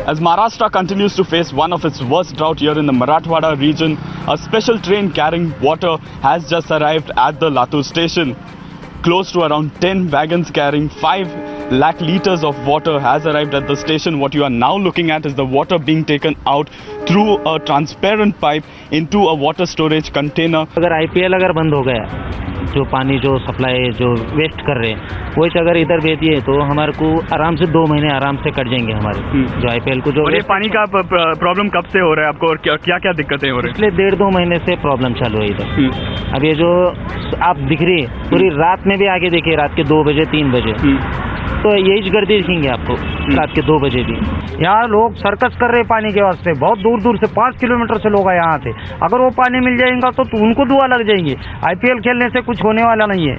As Maharashtra continues to face one of its worst drought here in the Marathwada region, a special train carrying water has just arrived at the Latur station. Close to around 10 wagons carrying 5 lakh liters of water has arrived at the station. What you are now looking at is the water being taken out through a transparent pipe into a water storage container. अगर IPL अगर बंद हो गया, जो पानी जो supply जो waste कर रहे हैं वो अगर इधर भेज दिए तो हमारे को आराम से 2 महीने आराम से कट जाएंगे हमारे जो IPL को जो। और ये पानी का प्रॉब्लम कब से हो रहा है आपको और क्या क्या दिक्कतें हो रही है? पिछले 1.5-2 महीने से प्रॉब्लम चालू है इधर। अब ये जो आप दिख रही है पूरी रात में भी आगे देखिए, रात के 2 बजे 3 बजे तो यही गर्दी दिखेंगे आपको रात के 2 बजे भी। यहाँ लोग सर्कस कर रहे पानी के वास्ते, बहुत दूर दूर से 5 किलोमीटर से लोग आए यहाँ से। अगर वो पानी मिल जाएगा तो उनको दुआ लग जाएंगी। IPL खेलने से कुछ होने वाला नहीं है।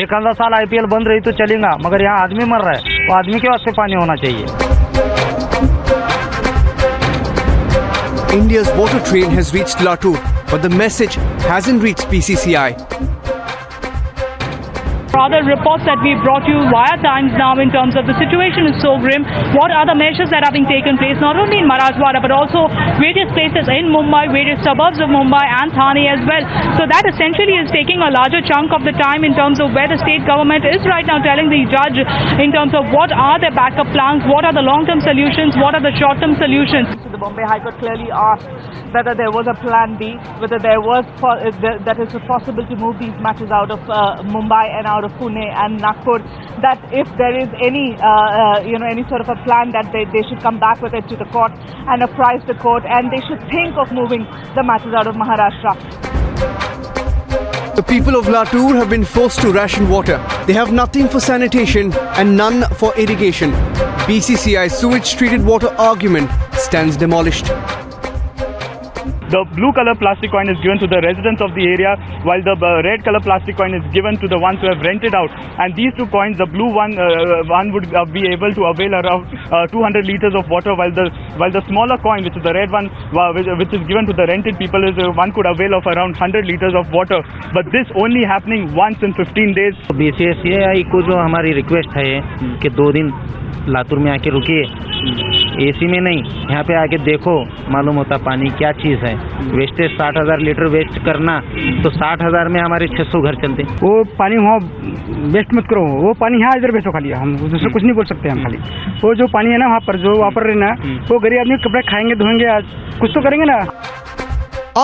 एक आधा साल IPL बंद रही तो चलेगा, मगर यहाँ आदमी मर रहा है तो आदमी के वास्ते पानी होना चाहिए। India's water train has reached Latur, but the message hasn't reached BCCI. Other reports that we brought you via Times Now in terms of the situation is so grim. What are the measures that are being taken place not only in Marathwada but also various places in Mumbai, various suburbs of Mumbai and Thane as well. So that essentially is taking a larger chunk of the time in terms of where the state government is right now telling the judge in terms of what are their backup plans, what are the long-term solutions, what are the short-term solutions. So the Bombay High Court clearly asked whether there was a plan B, whether there was that it was possible to move these matches out of Mumbai and out of Pune and Nagpur, that if there is any any sort of a plan that they should come back with it to the court and apprise the court, and they should think of moving the matches out of Maharashtra. The people of Latur have been forced to ration water. They have nothing for sanitation and none for irrigation. BCCI's sewage-treated water argument stands demolished. The blue color plastic coin is given to the residents of the area, while the red color plastic coin is given to the ones who have rented out. And these two coins, the blue one would be able to avail around 200 liters of water, while the smaller coin, which is the red one, which is given to the rented people, is one could avail of around 100 liters of water. But this only happening once in 15 days. BCCI को जो हमारी request है कि 2 दिन लातूर में आके रुकिए, AC में नहीं, यहाँ पे आके देखो, मालूम होता पानी क्या चीज़ है। वेस्टेज 60,000 लीटर वेस्ट करना तो 60,000 में हमारे 600 घर चलते। वो पानी वहाँ वेस्ट मत करो, वो पानी यहाँ इधर बेचो खाली, हम दूसरे कुछ नहीं बोल सकते हम खाली। वो जो पानी है ना वहाँ पर जो वापर रहे ना, वो गरीब आदमी कपड़े खाएंगे धोएंगे, आज कुछ तो करेंगे ना।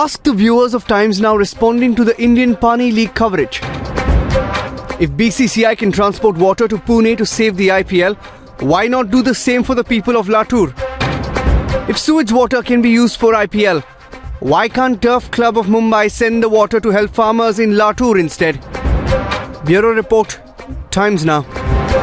Ask the viewers of Times Now responding to the Indian Pani League coverage. If BCCI can transport water to Pune to save the IPL, why not do the same for the people of Latur? If sewage water can be used for IPL, why can't Turf Club of Mumbai send the water to help farmers in Latur instead? Bureau Report, Times Now.